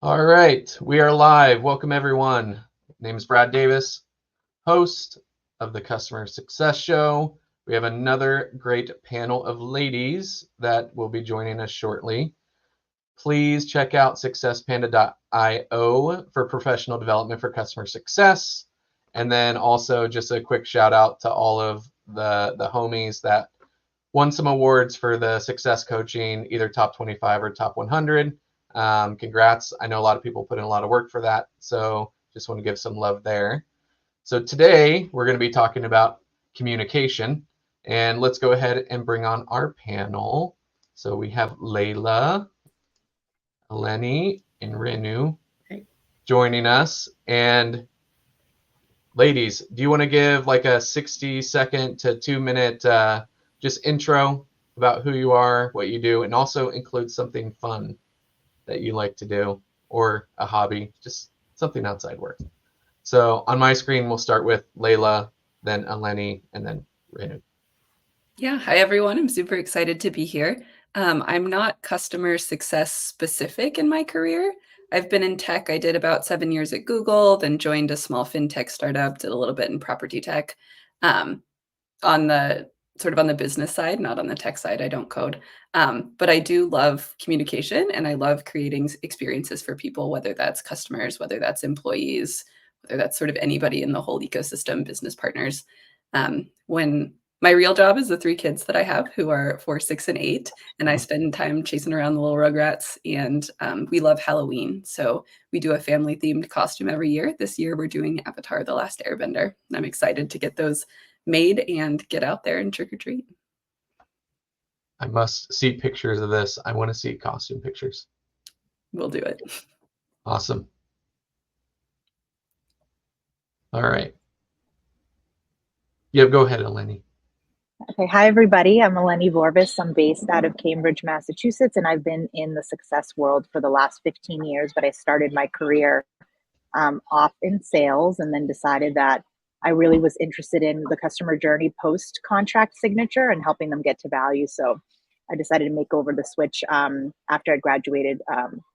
All right, we are live. Welcome, everyone. My name is Brad Davis, host of the Customer Success Show. We have another great panel of ladies that will be joining us shortly. Please check out successpanda.io for professional development for customer success. And then also just a quick shout out to all of the homies that won some awards for the success coaching, either top 25 or top 100. Congrats. I know a lot of people put in a lot of work for that. So just want to give some love there. So today we're going to be talking about communication. And let's go ahead and bring on our panel. So we have Layla, Eleni, and Renu joining us. And ladies, do you want to give like a 60-second to 2-minute just intro about who you are, what you do, and also include something fun that you like to do or a hobby, just something outside work. So on my screen, we'll start with Layla, then Eleni, and then Renu. Yeah, hi everyone. I'm super excited to be here. I'm not customer success specific in my career. I've been in tech. I did about 7 years at Google, then joined a small fintech startup, did a little bit in property tech. On the business side, not on the tech side. I don't code. But I do love communication and I love creating experiences for people, whether that's customers, whether that's employees, whether that's sort of anybody in the whole ecosystem, business partners. When my real job is the 3 kids that I have who are 4, 6, and 8, and I spend time chasing around the little rugrats, and we love Halloween. So we do a family-themed costume every year. This year we're doing Avatar: The Last Airbender. I'm excited to get those made and get out there and trick or treat. I must see pictures of this. I want to see costume pictures. We'll do it. Awesome. All right. Yeah, go ahead, Eleni. Okay, hi everybody. I'm Eleni Vorvis. I'm based out of Cambridge, Massachusetts, and I've been in the success world for the last 15 years. But I started my career off in sales and then decided that I really was interested in the customer journey post contract signature and helping them get to value. So I decided to make over the switch after I graduated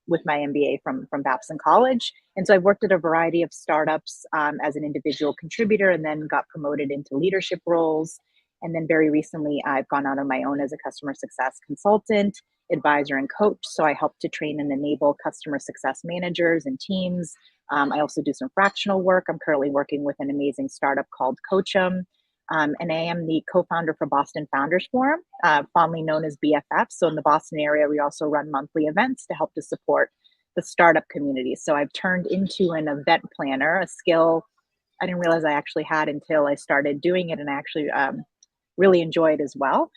with my MBA from Babson College. And so I've worked at a variety of startups as an individual contributor and then got promoted into leadership roles. And then very recently, I've gone out on my own as a customer success consultant, advisor, and coach. So I help to train and enable customer success managers and teams. I also do some fractional work. I'm currently working with an amazing startup called Coachum. And I am the co-founder for Boston Founders Forum, fondly known as BFF. So in the Boston area, we also run monthly events to help to support the startup community. So I've turned into an event planner, a skill I didn't realize I actually had until I started doing it, and I actually really enjoy it as well.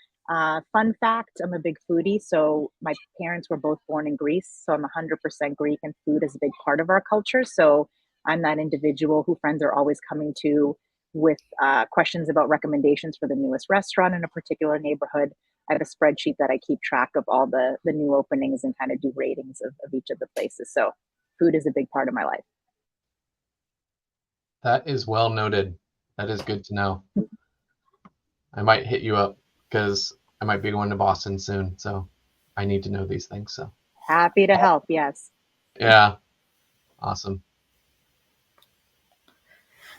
Fun fact, I'm a big foodie. So my parents were both born in Greece. So I'm 100% Greek, and food is a big part of our culture. So I'm that individual who friends are always coming to with questions about recommendations for the newest restaurant in a particular neighborhood. I have a spreadsheet that I keep track of all the new openings and kind of do ratings of each of the places. So food is a big part of my life. That is well noted. That is good to know. I might hit you up because I might be going to Boston soon, so I need to know these things. So happy to help. Yes. Yeah. Awesome.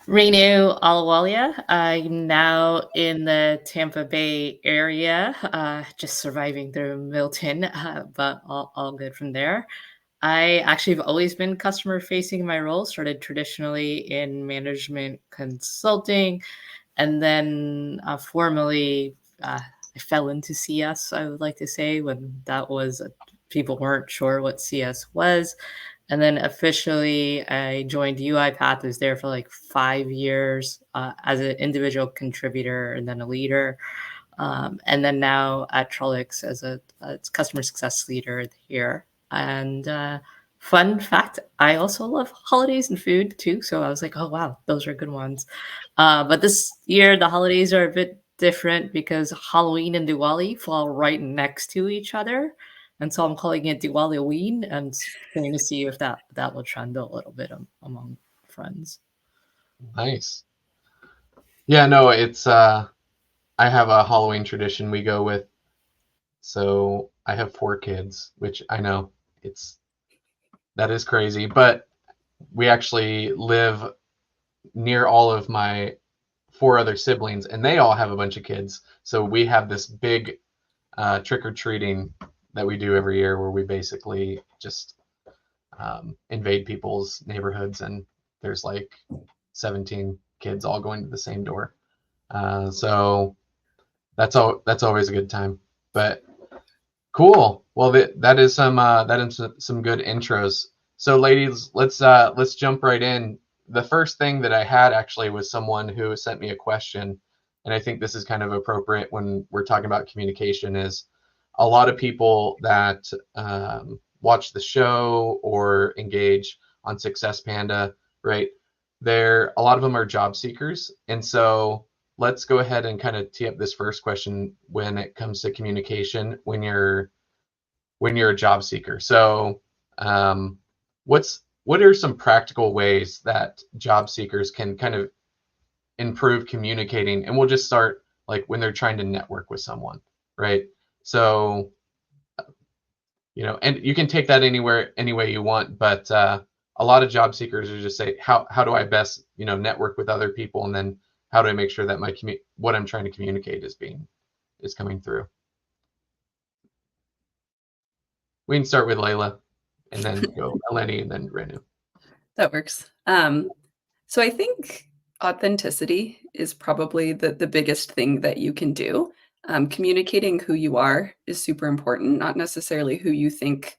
Renu Alawalia. I'm now in the Tampa Bay area, just surviving through Milton, but all good from there. I actually have always been customer facing in my role, started traditionally in management consulting, and then formally I fell into CS, I would like to say, when that was, people weren't sure what CS was. And then officially I joined UiPath, was there for like 5 years as an individual contributor and then a leader. And then now at Trellix as a customer success leader here. And fun fact, I also love holidays and food too. So I was like, oh, wow, those are good ones. But this year, the holidays are a bit different because Halloween and Diwali fall right next to each other. And so I'm calling it Diwaliween and going to see if that will trend a little bit among friends. Nice. Yeah, no, it's I have a Halloween tradition we go with. So I have 4 kids, which I know it's That is crazy. But we actually live near all of my 4 other siblings, and they all have a bunch of kids. So we have this big trick-or-treating that we do every year where we basically just invade people's neighborhoods, and there's like 17 kids all going to the same door. So that's always a good time. But cool. Well, that is some good intros. So ladies, let's jump right in. The first thing that I had actually was someone who sent me a question, and I think this is kind of appropriate when we're talking about communication. Is a lot of people that watch the show or engage on Success Panda, right? A lot of them are job seekers, and so let's go ahead and kind of tee up this first question when it comes to communication when you're a job seeker. So what are some practical ways that job seekers can kind of improve communicating? And we'll just start like when they're trying to network with someone, right? So and you can take that any way you want, but a lot of job seekers are just say, how do I best network with other people, and then how do I make sure that what I'm trying to communicate is coming through? We can start with Layla, and then go Eleni, and then Renu. That works. So I think authenticity is probably the biggest thing that you can do. Communicating who you are is super important, not necessarily who you think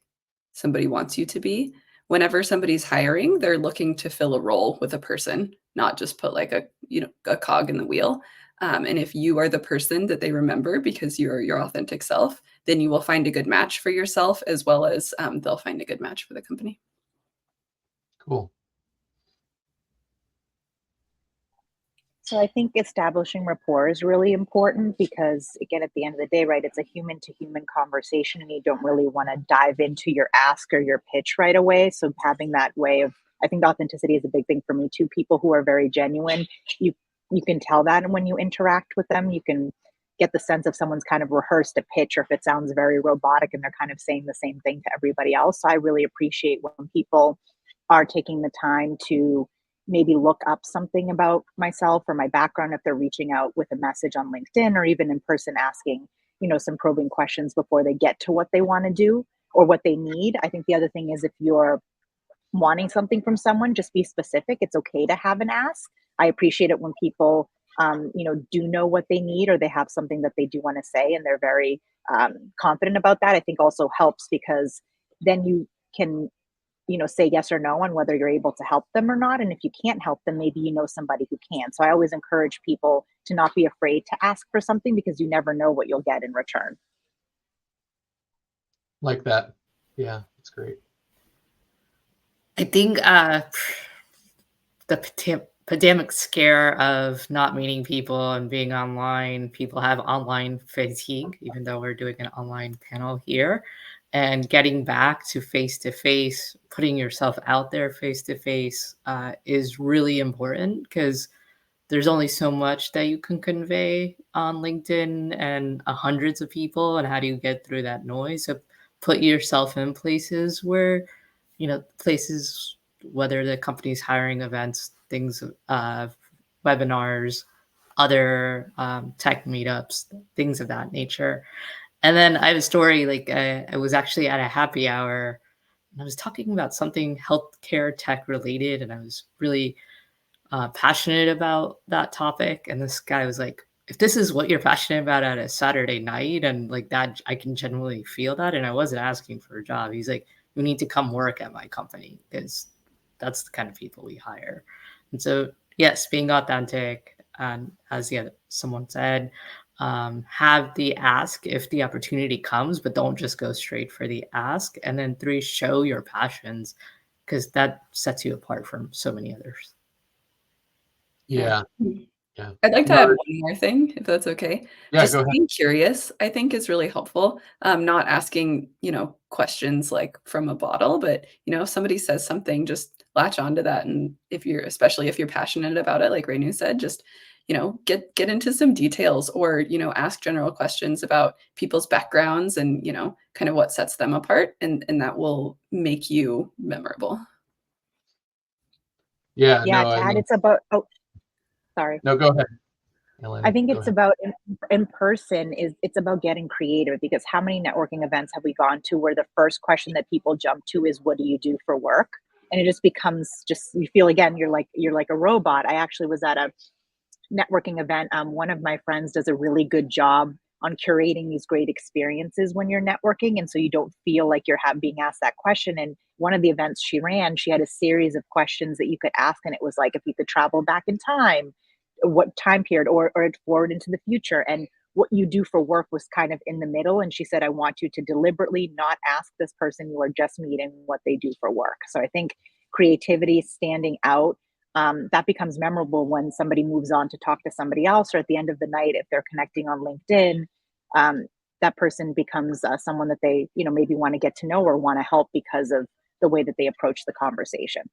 somebody wants you to be. Whenever somebody's hiring, they're looking to fill a role with a person, not just put like a cog in the wheel. And if you are the person that they remember because you're your authentic self, then you will find a good match for yourself, as well as they'll find a good match for the company. Cool. So I think establishing rapport is really important because, again, at the end of the day, right, it's a human to human conversation, and you don't really want to dive into your ask or your pitch right away. So having that way of, I think authenticity is a big thing for me too. People who are very genuine, you can tell that, and when you interact with them, you can get the sense of someone's kind of rehearsed a pitch, or if it sounds very robotic and they're kind of saying the same thing to everybody else. So I really appreciate when people are taking the time to maybe look up something about myself or my background if they're reaching out with a message on LinkedIn, or even in person asking, some probing questions before they get to what they want to do or what they need. I think the other thing is, if you're wanting something from someone, just be specific. It's okay to have an ask. I appreciate it when people, do know what they need, or they have something that they do want to say and they're very confident about that. I think also helps because then you can say yes or no on whether you're able to help them or not. And if you can't help them, maybe you know somebody who can. So I always encourage people to not be afraid to ask for something, because you never know what you'll get in return. Like that. Yeah, that's great. I think the pandemic scare of not meeting people and being online, people have online fatigue, even though we're doing an online panel here. And getting back to face, putting yourself out there face-to-face is really important, because there's only so much that you can convey on LinkedIn and hundreds of people. And how do you get through that noise? So put yourself in places where, places, whether the company's hiring events, things, webinars, other tech meetups, things of that nature. And then I have a story, like I was actually at a happy hour and I was talking about something healthcare tech related, and I was really passionate about that topic. And this guy was like, if this is what you're passionate about at a Saturday night, and like that, I can genuinely feel that. And I wasn't asking for a job. He's like, you need to come work at my company, because that's the kind of people we hire. And so, yes, being authentic, and as someone said, have the ask if the opportunity comes, but don't just go straight for the ask. And then 3, show your passions, because that sets you apart from so many others. Yeah. I'd like to add one more thing, if that's okay. Yeah, Just go ahead. being curious, I think, is really helpful. Not asking, questions like from a bottle, but if somebody says something, just latch onto that. And especially if you're passionate about it, like Renu said, just get into some details, or, ask general questions about people's backgrounds and, kind of what sets them apart, and that will make you memorable. Yeah, Yeah, no, to I add, mean, it's about, oh, sorry. no, go ahead, I Eleni, think go it's ahead. about in person is it's about getting creative, because how many networking events have we gone to where the first question that people jump to is, what do you do for work? And it just becomes, just, you feel, again, you're like a robot. I actually was at a networking event. One of my friends does a really good job on curating these great experiences when you're networking, and so you don't feel like you're being asked that question. And one of the events she ran, she had a series of questions that you could ask, and it was like, if you could travel back in time, what time period, or forward into the future, and what you do for work was kind of in the middle. And she said, I want you to deliberately not ask this person you are just meeting what they do for work. So I think creativity, standing out, that becomes memorable when somebody moves on to talk to somebody else, or at the end of the night, if they're connecting on LinkedIn, um, that person becomes someone that they, maybe want to get to know or want to help because of the way that they approach the conversation.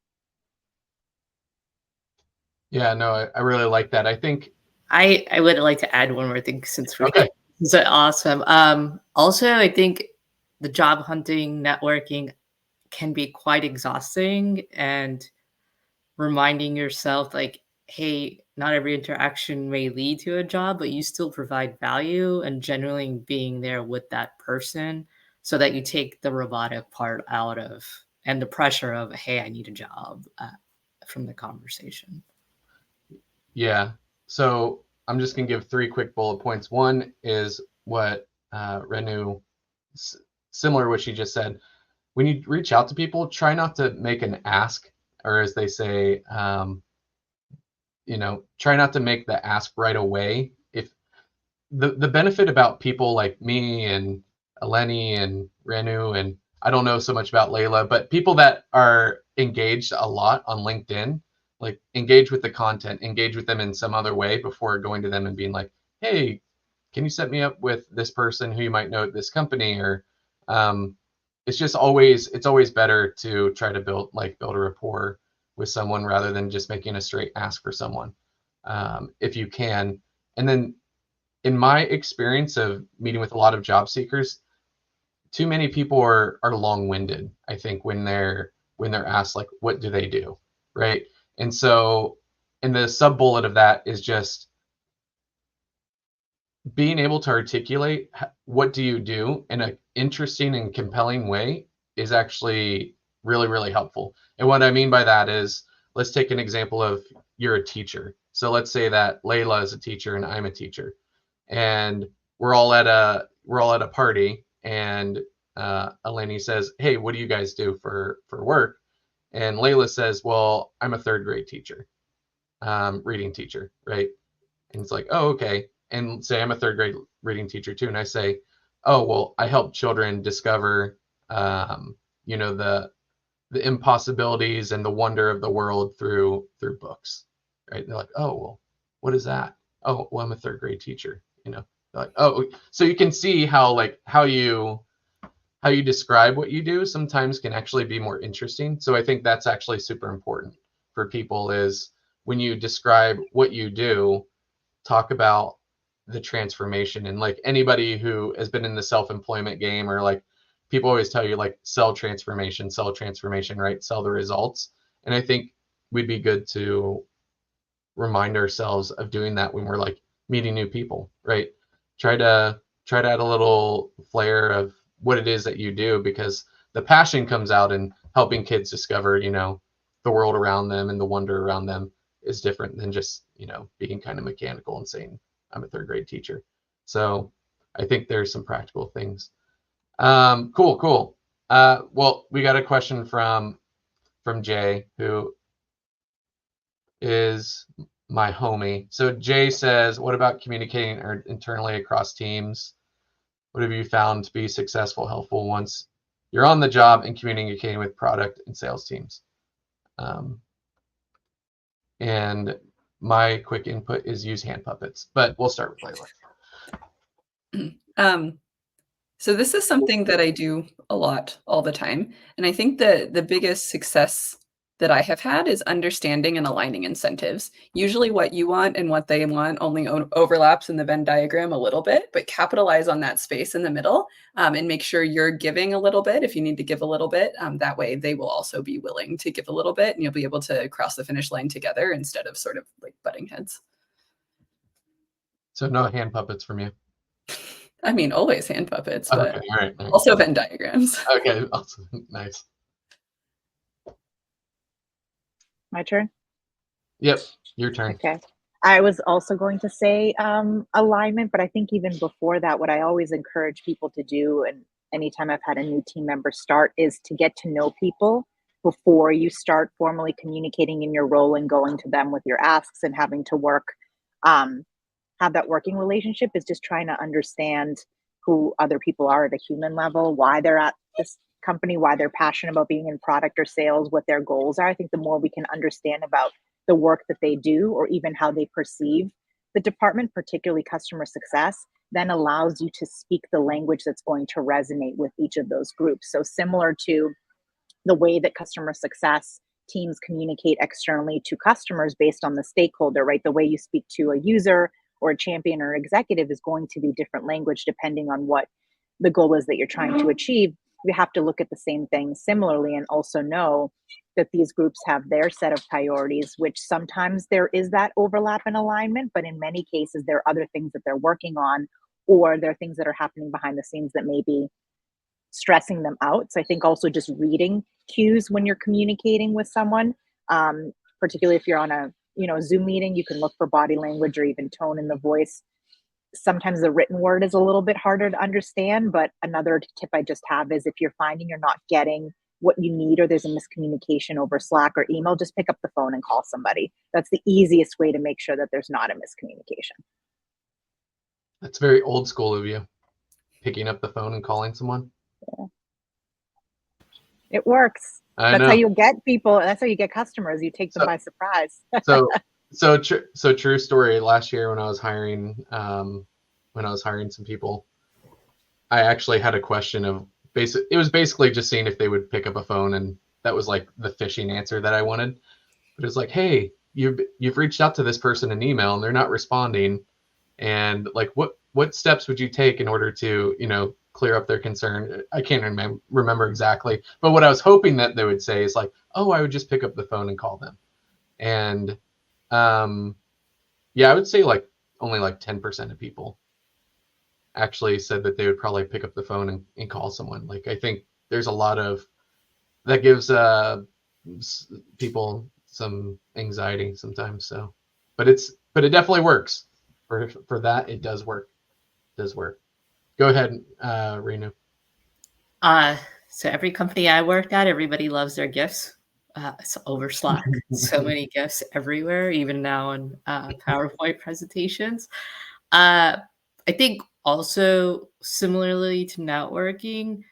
Yeah, no, I really like that. I think, I would like to add one more thing since we're okay, so awesome. Also, I think the job hunting networking can be quite exhausting, and reminding yourself like, hey, not every interaction may lead to a job, but you still provide value, and genuinely being there with that person so that you take the robotic part out of, and the pressure of, hey, I need a job, from the conversation. yeah. So I'm just gonna give 3 quick bullet points. One is what Renu, similar to what she just said. When you reach out to people, try not to make an ask, or as they say, try not to make the ask right away. If the benefit about people like me and Eleni and Renu, and I don't know so much about Layla, but people that are engaged a lot on LinkedIn, like engage with the content, engage with them in some other way before going to them and being like, hey, can you set me up with this person who you might know at this company? Or it's always better to try to build a rapport with someone rather than just making a straight ask for someone, if you can. And then in my experience of meeting with a lot of job seekers, too many people are long-winded, I think, when they're asked like, what do they do, right? And so, and the sub bullet of that is just being able to articulate what do you do in an interesting and compelling way is actually really, really helpful. And what I mean by that is, let's take an example of, you're a teacher. So let's say that Layla is a teacher and I'm a teacher, and we're all at a party, and Eleni says, hey, what do you guys do for work? And Layla says, well, I'm a third grade teacher, reading teacher, right? And it's like, oh, okay. And say I'm a third grade reading teacher too, and I say, oh, well, I help children discover, the impossibilities and the wonder of the world through books, right? And they're like, oh, well, what is that? Oh, well, I'm a third grade teacher. They're like, oh, so you can see how how you describe what you do sometimes can actually be more interesting. So I think that's actually super important for people, is when you describe what you do, talk about the transformation. And like anybody who has been in the self-employment game, or like people always tell you like sell transformation, right? Sell the results. And I think we'd be good to remind ourselves of doing that when we're like meeting new people, right? Try to add a little flair of what it is that you do, because the passion comes out in helping kids discover, the world around them and the wonder around them is different than just, being kind of mechanical and saying I'm a third grade teacher. So I think there's some practical things. Cool. Well, we got a question from Jay, who is my homie. So Jay says, what about communicating internally across teams? What have you found to be successful, helpful once you're on the job and communicating with product and sales teams? And my quick input is use hand puppets, but we'll start with Layla. So this is something that I do a lot all the time. And I think the biggest success that I have had is understanding and aligning incentives. Usually what you want and what they want only overlaps in the Venn diagram a little bit, but capitalize on that space in the middle, and make sure you're giving a little bit if you need to give a little bit. That way they will also be willing to give a little bit, and you'll be able to cross the finish line together instead of sort of like butting heads. So no hand puppets from you. I mean, always hand puppets, but Okay, all right. also Venn diagrams. Okay, awesome. Nice. My turn? Yep, your turn. Okay. I was also going to say alignment, but I think even before that, what I always encourage people to do, and anytime I've had a new team member start, is to get to know people before you start formally communicating in your role and going to them with your asks and having to work, have that working relationship, is just trying to understand who other people are at a human level, why they're at this company, why they're passionate about being in product or sales, what their goals are. I think the more we can understand about the work that they do, or even how they perceive the department, particularly customer success, then allows you to speak the language that's going to resonate with each of those groups. So similar to the way that customer success teams communicate externally to customers based on the stakeholder, right? The way you speak to a user or a champion or executive is going to be different language depending on what the goal is that you're trying to achieve. We have to look at the same things similarly and also know that these groups have their set of priorities, which sometimes there is that overlap and alignment, but in many cases, there are other things that they're working on, or there are things that are happening behind the scenes that may be stressing them out. So I think also just reading cues when you're communicating with someone, particularly if you're on a Zoom meeting, you can look for body language or even tone in the voice. Sometimes the written word is a little bit harder to understand, but another tip I just have is if you're finding you're not getting what you need, or there's a miscommunication over Slack or email, just pick up the phone and call somebody. That's the easiest way to make sure that there's not a miscommunication. That's very old school of you, picking up the phone and calling someone. Yeah. It works. That's how you get people. That's how you get customers. You take them by surprise. So true story. Last year when I was hiring some people, I actually had a question of it was basically just seeing if they would pick up a phone, and that was like the fishing answer that I wanted. But it was like, hey, you've reached out to this person in email and they're not responding, and like what steps would you take in order to clear up their concern? I can't remember exactly, but what I was hoping that they would say is like, oh, I would just pick up the phone and call them. And I would say like only like 10% of people actually said that they would probably pick up the phone and call someone. Like, I think there's a lot of that gives people some anxiety sometimes. So, but it definitely works for that. It does work. Go ahead, Renu. So every company I worked at, everybody loves their gifts. It's over Slack. So many gifts everywhere, even now in PowerPoint presentations. I think also similarly to networking,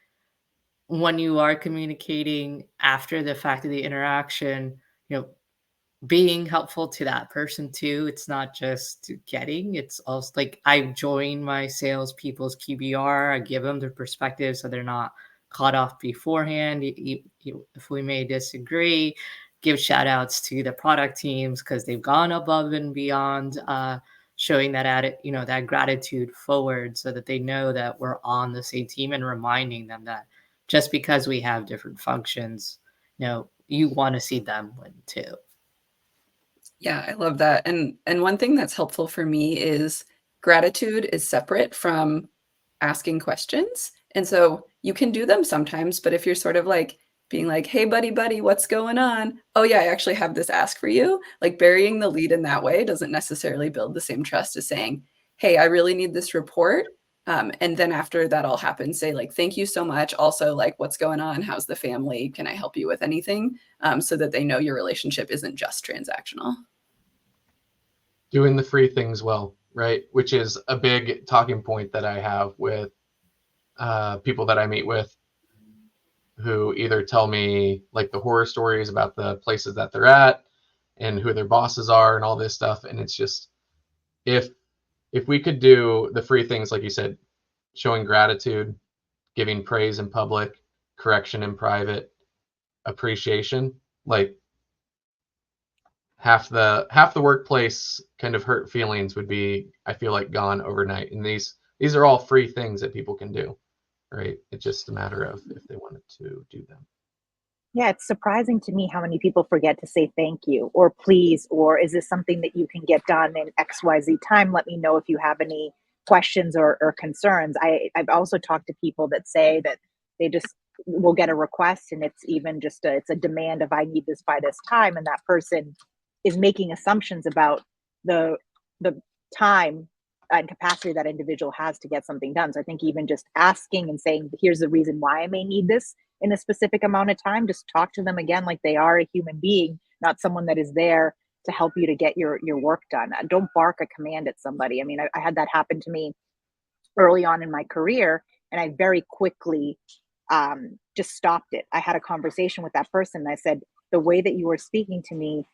when you are communicating after the fact of the interaction, being helpful to that person too. It's not just getting, it's also like I join my salespeople's QBR. I give them their perspective so they're not caught off beforehand. If we may disagree, give shout outs to the product teams because they've gone above and beyond, showing that gratitude forward so that they know that we're on the same team, and reminding them that just because we have different functions, you want to see them win too. Yeah, I love that. And one thing that's helpful for me is gratitude is separate from asking questions. And so you can do them sometimes, but if you're sort of like being like, hey, buddy, what's going on? Oh yeah, I actually have this ask for you. Like burying the lead in that way doesn't necessarily build the same trust as saying, hey, I really need this report. And then after that all happens, say like, thank you so much. Also like, what's going on? How's the family? Can I help you with anything? So that they know your relationship isn't just transactional. Doing the free things well, right? Which is a big talking point that I have with people that I meet with, who either tell me like the horror stories about the places that they're at and who their bosses are and all this stuff. And it's just, if we could do the free things, like you said, showing gratitude, giving praise in public, correction in private, appreciation, like half the workplace kind of hurt feelings would be, I feel like, gone overnight. And these are all free things that people can do, right? It's just a matter of if they wanted to do them. Yeah, it's surprising to me how many people forget to say thank you or please, or is this something that you can get done in XYZ time? Let me know if you have any questions or concerns. I've also talked to people that say that they just will get a request and it's even just it's a demand of I need this by this time, and that person is making assumptions about the the time and capacity that individual has to get something done. So I think even just asking and saying, here's the reason why I may need this in a specific amount of time, just talk to them again like they are a human being, not someone that is there to help you to get your work done. Don't bark a command at somebody. I mean, I had that happen to me early on in my career, and I very quickly just stopped it. I had a conversation with that person. And I said, the way that you were speaking to me,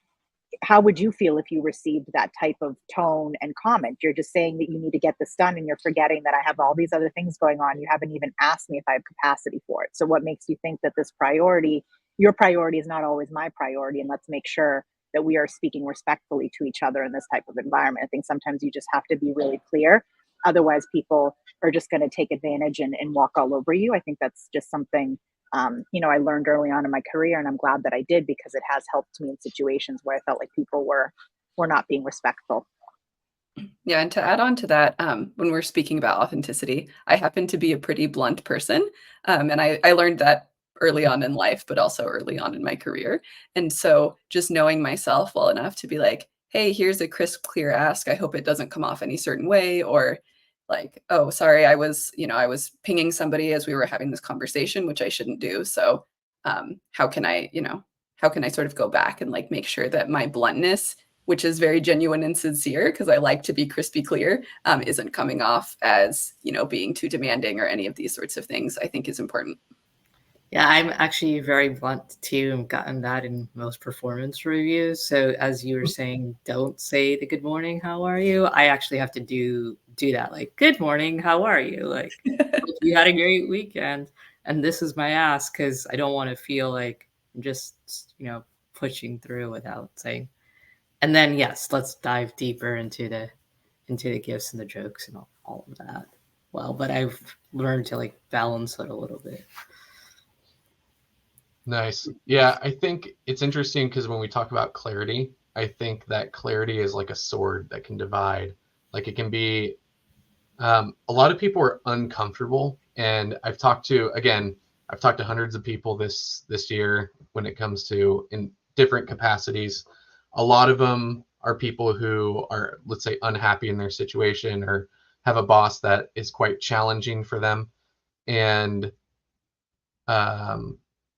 how would you feel if you received that type of tone and comment? You're just saying that you need to get this done and you're forgetting that I have all these other things going on. You haven't even asked me if I have capacity for it. So what makes you think that this priority, your priority, is not always my priority? And let's make sure that we are speaking respectfully to each other in this type of environment. I think sometimes you just have to be really clear. Otherwise, people are just going to take advantage and walk all over you. I think that's just something I learned early on in my career, and I'm glad that I did, because it has helped me in situations where I felt like people were not being respectful. Yeah, and to add on to that, when we're speaking about authenticity, I happen to be a pretty blunt person, and I learned that early on in life, but also early on in my career. And so just knowing myself well enough to be like, hey, here's a crisp, clear ask. I hope it doesn't come off any certain way, or like, oh, sorry, I was pinging somebody as we were having this conversation, which I shouldn't do. So how can I sort of go back and like make sure that my bluntness, which is very genuine and sincere, because I like to be crispy clear, isn't coming off as, being too demanding or any of these sorts of things, I think is important. Yeah, I'm actually very blunt too. I've gotten that in most performance reviews. So as you were saying, don't say the good morning, how are you? I actually have to do that, like, good morning, how are you? Like, hope you had a great weekend. And this is my ask, because I don't want to feel like I'm just, pushing through without saying. And then yes, let's dive deeper into the gifts and the jokes and all of that. Well, but I've learned to like balance it a little bit. Nice. Yeah, I think it's interesting because when we talk about clarity, I think that clarity is like a sword that can divide. Like it can be, a lot of people are uncomfortable, and I've talked to hundreds of people this year when it comes to in different capacities. A lot of them are people who are, let's say, unhappy in their situation or have a boss that is quite challenging for them, and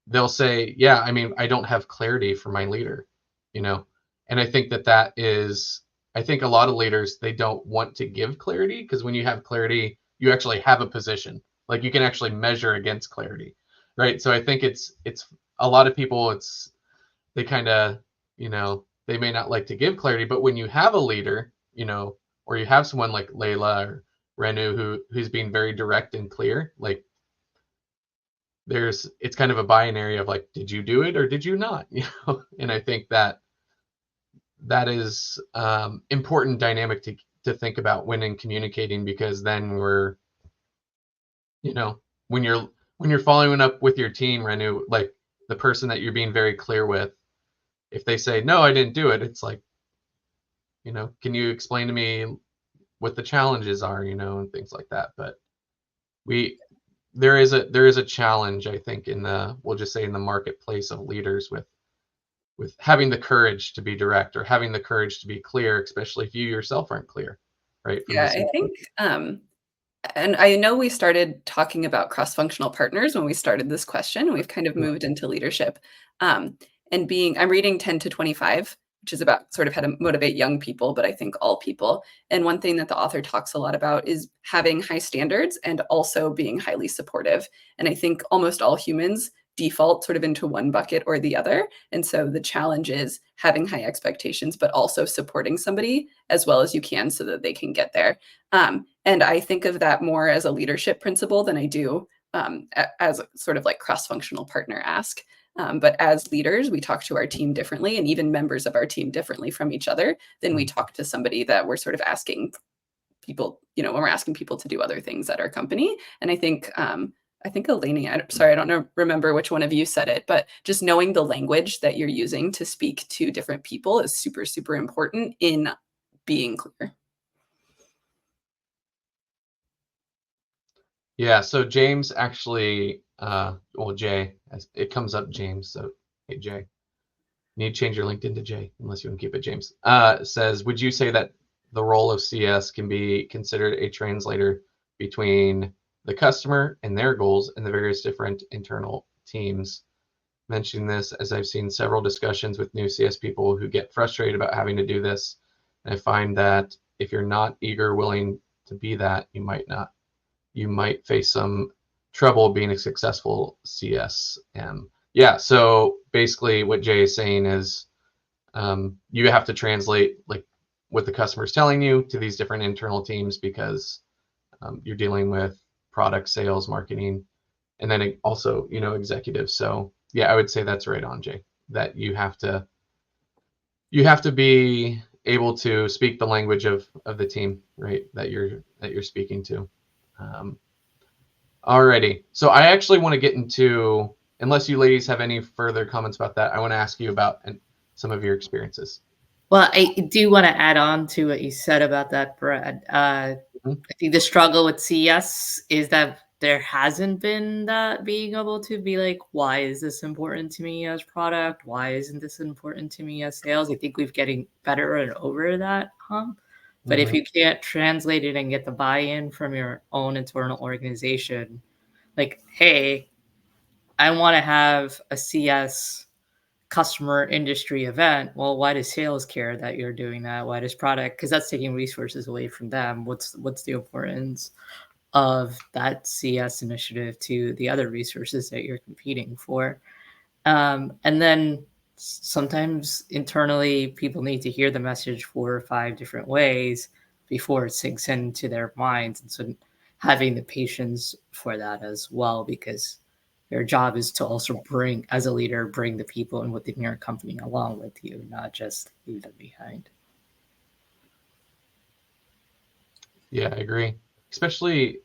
they'll say, yeah, I mean, I don't have clarity for my leader, and I think that is, I think a lot of leaders, they don't want to give clarity, because when you have clarity, you actually have a position, like you can actually measure against clarity, right? So I think it's a lot of people, they kind of, they may not like to give clarity, but when you have a leader, or you have someone like Layla or Renu who's being very direct and clear, like it's kind of a binary of like, did you do it or did you not? And I think that is important dynamic to think about when in communicating, because then we're, when you're following up with your team, Renu, like the person that you're being very clear with, if they say, no, I didn't do it, it's like, can you explain to me what the challenges are, and things like that. But there is a challenge, I think, we'll just say in the marketplace of leaders with having the courage to be direct or having the courage to be clear, especially if you yourself aren't clear, right? Yeah, I think, and I know we started talking about cross-functional partners when we started this question, and we've kind of moved into leadership. I'm reading 10 to 25, which is about sort of how to motivate young people, but I think all people. And one thing that the author talks a lot about is having high standards and also being highly supportive. And I think almost all humans default sort of into one bucket or the other. And so the challenge is having high expectations, but also supporting somebody as well as you can so that they can get there. And I think of that more as a leadership principle than I do as sort of like cross-functional partner ask. But as leaders, we talk to our team differently, and even members of our team differently from each other than we talk to somebody that we're sort of asking people, when we're asking people to do other things at our company. And I think Eleni, I don't remember which one of you said it, but just knowing the language that you're using to speak to different people is super, super important in being clear. Yeah, so James actually, Jay, it comes up James, so hey, Jay. You need to change your LinkedIn to Jay, unless you want to keep it James. Says, would you say that the role of CS can be considered a translator between the customer and their goals and the various different internal teams? Mentioning this as I've seen several discussions with new CS people who get frustrated about having to do this. And I find that if you're not eager, willing to be that, you might face some trouble being a successful CSM. Yeah, so basically what Jay is saying is you have to translate like what the customer is telling you to these different internal teams, because you're dealing with product, sales, marketing, and then also, executives. So yeah, I would say that's right on, Jay, that you have to be able to speak the language of the team, right, that you're speaking to. Alrighty, so I actually want to get into, unless you ladies have any further comments about that, I want to ask you about some of your experiences. Well, I do want to add on to what you said about that, Brad. I think the struggle with CS is that there hasn't been that being able to be like, why is this important to me as product? Why isn't this important to me as sales? I think we're getting better and over that hump. But if you can't translate it and get the buy-in from your own internal organization, like, hey, I want to have a CS customer industry event. Well, why does sales care that you're doing that? Why does product? Because that's taking resources away from them. What's the importance of that CS initiative to the other resources that you're competing for? And then sometimes internally, people need to hear the message 4 or 5 different ways before it sinks into their minds. And so having the patience for that as well, because your job is to also bring, as a leader, bring the people and within your company along with you, not just leave them behind. Yeah, I agree. Especially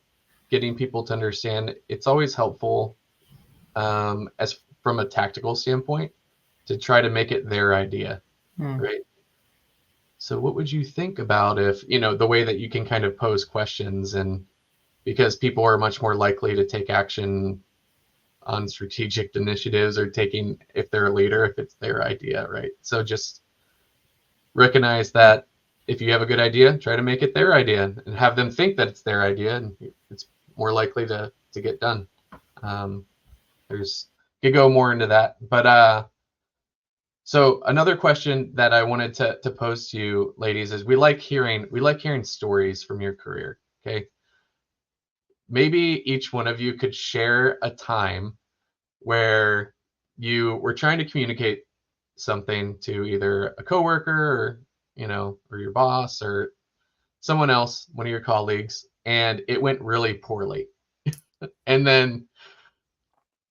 getting people to understand, it's always helpful as from a tactical standpoint to try to make it their idea, right? So what would you think about if, the way that you can kind of pose questions, and because people are much more likely to take action on strategic initiatives or if they're a leader, if it's their idea, right? So just recognize that if you have a good idea, try to make it their idea and have them think that it's their idea, and it's more likely to get done. Could go more into that, but so another question that I wanted to pose to you ladies is we like hearing stories from your career. Okay, maybe each one of you could share a time where you were trying to communicate something to either a coworker or your boss or someone else, one of your colleagues, and it went really poorly. And then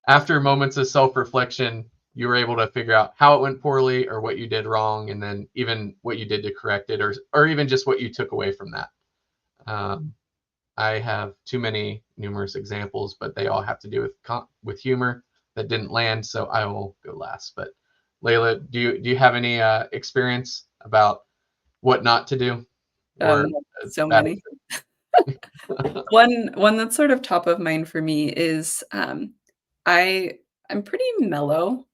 after moments of self-reflection, you were able to figure out how it went poorly or what you did wrong, and then even what you did to correct it, or even just what you took away from that. I have numerous examples, but they all have to do with humor that didn't land, so I will go last. But Layla, do you have any experience about what not to do? So many. One that's sort of top of mind for me is I'm pretty mellow,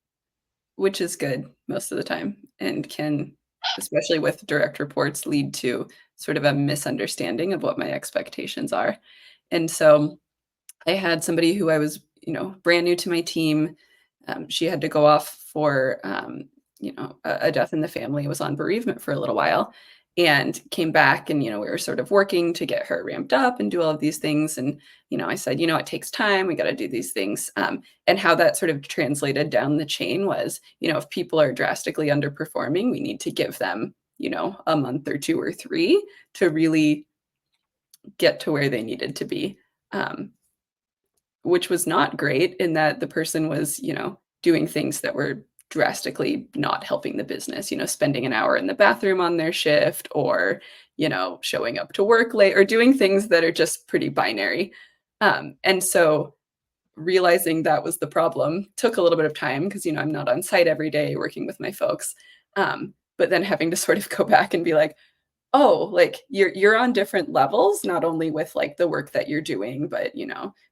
which is good most of the time, and can, especially with direct reports, lead to sort of a misunderstanding of what my expectations are. And so I had somebody who I was, brand new to my team. She had to go off for, a death in the family, was on bereavement for a little while, and came back, and, we were sort of working to get her ramped up and do all of these things. And, I said, it takes time. We got to do these things. And how that sort of translated down the chain was, if people are drastically underperforming, we need to give them, a month or 2 or 3 to really get to where they needed to be. Which was not great, in that the person was, doing things that were drastically not helping the business, spending an hour in the bathroom on their shift, or, showing up to work late, or doing things that are just pretty binary. And so realizing that was the problem took a little bit of time because, I'm not on site every day working with my folks. But then having to sort of go back and be like, oh, like you're on different levels, not only with like the work that you're doing, but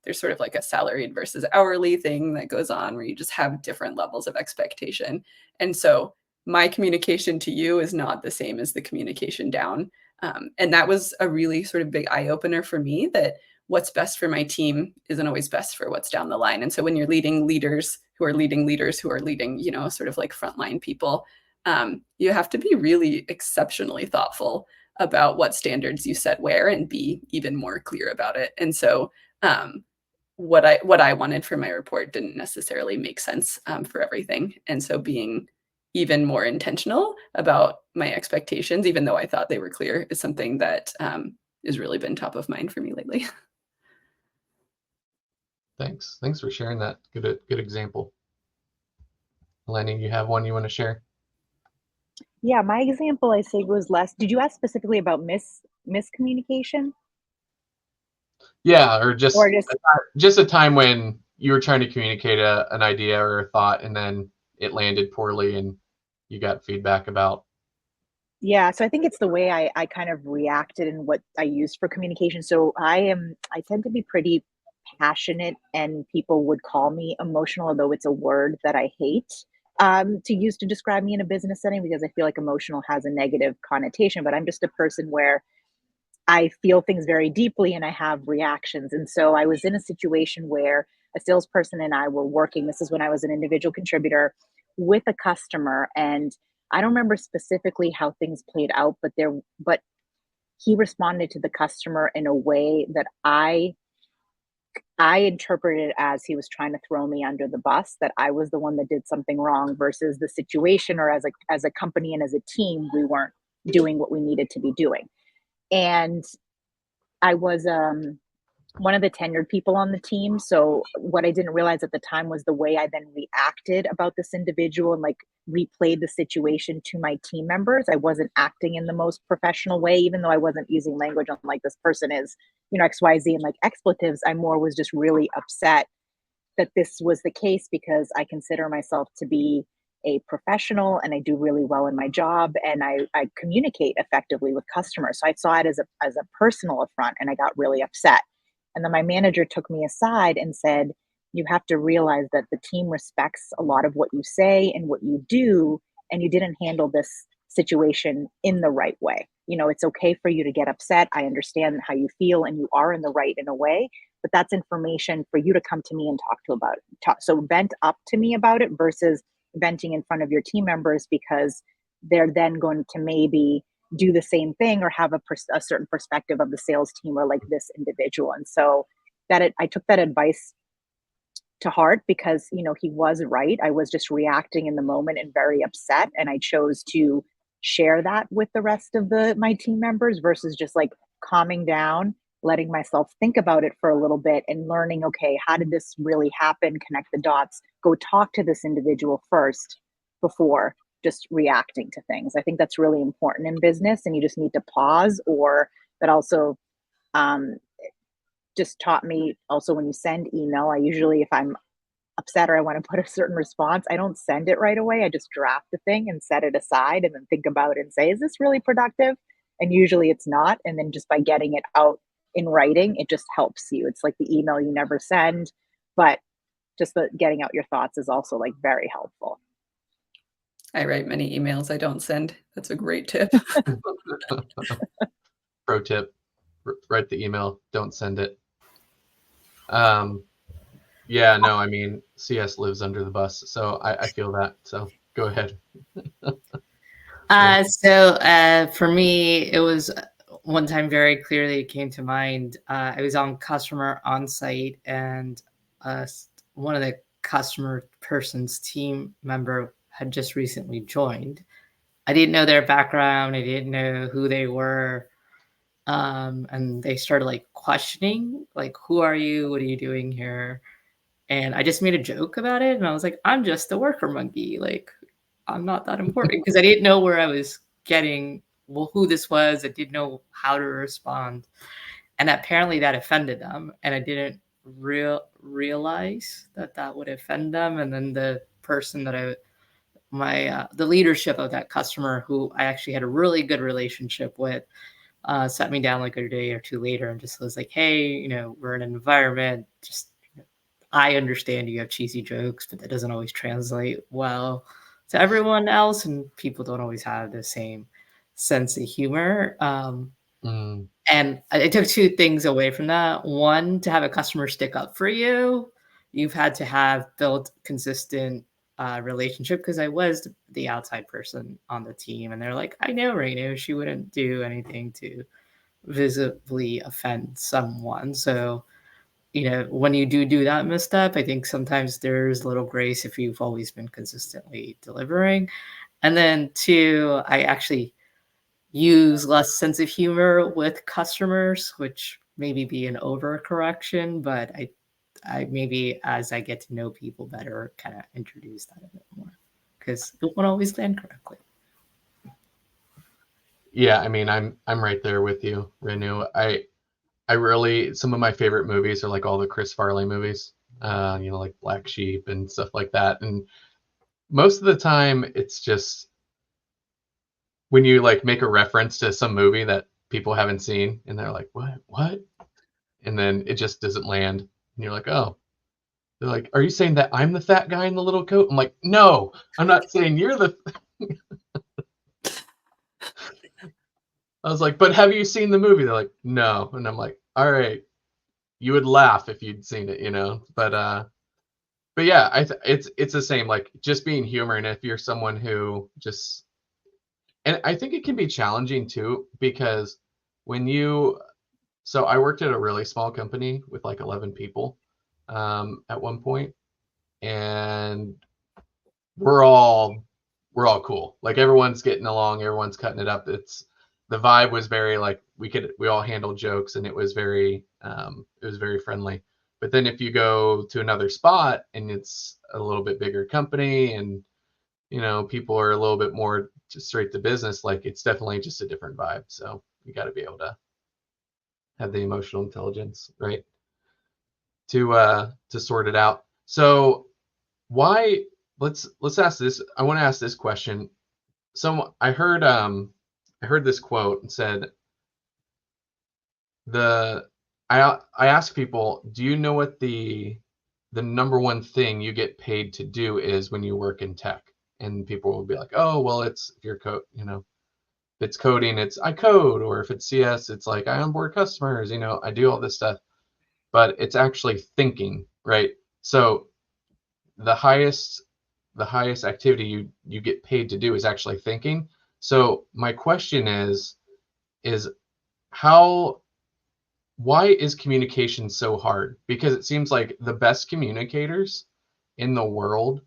there's sort of like a salaried versus hourly thing that goes on where you just have different levels of expectation. And so my communication to you is not the same as the communication down. And that was a really sort of big eye opener for me, that what's best for my team isn't always best for what's down the line. And so when you're leading leaders who are leading leaders who are leading, sort of like frontline people, you have to be really exceptionally thoughtful about what standards you set where, and be even more clear about it. And so what I wanted for my report didn't necessarily make sense for everything. And so being even more intentional about my expectations, even though I thought they were clear, is something that has really been top of mind for me lately. Thanks for sharing that. Good example. Lenny, you have one you want to share? Yeah, my example, I say, was less. Did you ask specifically about miscommunication? Yeah, or just Or just a time when you were trying to communicate an idea or a thought, and then it landed poorly, and you got feedback about. Yeah, so I think it's the way I kind of reacted and what I used for communication. So I tend to be pretty passionate, and people would call me emotional, although it's a word that I hate to use to describe me in a business setting, because I feel like emotional has a negative connotation. But I'm just a person where I feel things very deeply and I have reactions. And so I was in a situation where a salesperson and I were working. This is when I was an individual contributor with a customer, and I don't remember specifically how things played out, but he responded to the customer in a way that I interpreted it as he was trying to throw me under the bus, that I was the one that did something wrong, versus the situation, or as a company and as a team, we weren't doing what we needed to be doing. And I was one of the tenured people on the team. So what I didn't realize at the time was the way I then reacted about this individual, and like replayed the situation to my team members. I wasn't acting in the most professional way, even though I wasn't using language on like, this person is, XYZ, and like expletives. I more was just really upset that this was the case, because I consider myself to be a professional and I do really well in my job, and I communicate effectively with customers. So I saw it as a personal affront, and I got really upset. And then my manager took me aside and said, you have to realize that the team respects a lot of what you say and what you do, and you didn't handle this situation in the right way. It's okay for you to get upset. I understand how you feel, and you are in the right in a way, but that's information for you to come to me and talk to about it. So vent up to me about it, versus venting in front of your team members, because they're then going to maybe do the same thing, or have a certain perspective of the sales team, or like this individual. And so I took that advice to heart, because he was right. I was just reacting in the moment and very upset, and I chose to share that with the rest of my team members, versus just like calming down, letting myself think about it for a little bit, and learning, okay, how did this really happen? Connect the dots, go talk to this individual first before just reacting to things. I think that's really important in business, and you just need to pause. Or that also just taught me also, when you send email, I usually, if I'm upset or I want to put a certain response, I don't send it right away. I just draft the thing and set it aside, and then think about it and say, is this really productive? And usually it's not. And then just by getting it out in writing, it just helps you. It's like the email you never send, but just getting out your thoughts is also like very helpful. I write many emails I don't send. That's a great tip. Pro tip: write the email, don't send it. Yeah, no, I mean, CS lives under the bus, so I feel that. So go ahead. So for me, it was one time very clearly came to mind. I was on customer on site, and one of the customer person's team member had just recently joined. I didn't know their background. I didn't know who they were. And they started like questioning, like, who are you? What are you doing here? And I just made a joke about it. And I was like, I'm just a worker monkey. Like, I'm not that important, because I didn't know where I was getting, well, who this was. I didn't know how to respond. And apparently that offended them. And I didn't realize that that would offend them. And then the person that the leadership of that customer, who I actually had a really good relationship with, sat me down like a day or two later and just was like, hey, you know, we're in an environment, just, I understand you have cheesy jokes, but that doesn't always translate well to everyone else, and people don't always have the same sense of humor. And I took two things away from that. One, to have a customer stick up for you, you've had to have built consistent relationship, because I was the outside person on the team, and they're like, I know Rainu, she wouldn't do anything to visibly offend someone. So, you know, when you do that misstep, I think sometimes there's little grace if you've always been consistently delivering. And then two, I actually use less sense of humor with customers, which maybe be an overcorrection, but I maybe, as I get to know people better, kind of introduce that a bit more, because it won't always land correctly. Yeah, I mean, I'm right there with you, Renu. I really, some of my favorite movies are like all the Chris Farley movies, you know, like Black Sheep and stuff like that. And most of the time, it's just when you like make a reference to some movie that people haven't seen, and they're like, what? And then it just doesn't land, and you're like, oh. They're like, are you saying that I'm the fat guy in the little coat? I'm like, no, I'm not saying you're the. I was like, but have you seen the movie? They're like, no. And I'm like, all right, you would laugh if you'd seen it, you know. But yeah, it's the same. Like, just being humor, and if you're someone who just, and I think it can be challenging too, because when you, so I worked at a really small company with like 11 people at one point, and we're all cool. Like, everyone's getting along, everyone's cutting it up. It's, the vibe was very like, we all handled jokes, and it was very friendly. But then if you go to another spot and it's a little bit bigger company, and you know, people are a little bit more just straight to business, like, it's definitely just a different vibe. So you got to be able to have the emotional intelligence, right, to sort it out. So why, let's ask this. I want to ask this question. So I heard this quote and said, I ask people, do you know what the number one thing you get paid to do is when you work in tech? And people will be like, oh, well, it's, if you're you know, if it's coding, it's I code, or if it's CS, it's like I onboard customers, you know, I do all this stuff. But it's actually thinking, right? So the highest activity you get paid to do is actually thinking. So my question is why is communication so hard? Because it seems like the best communicators in the world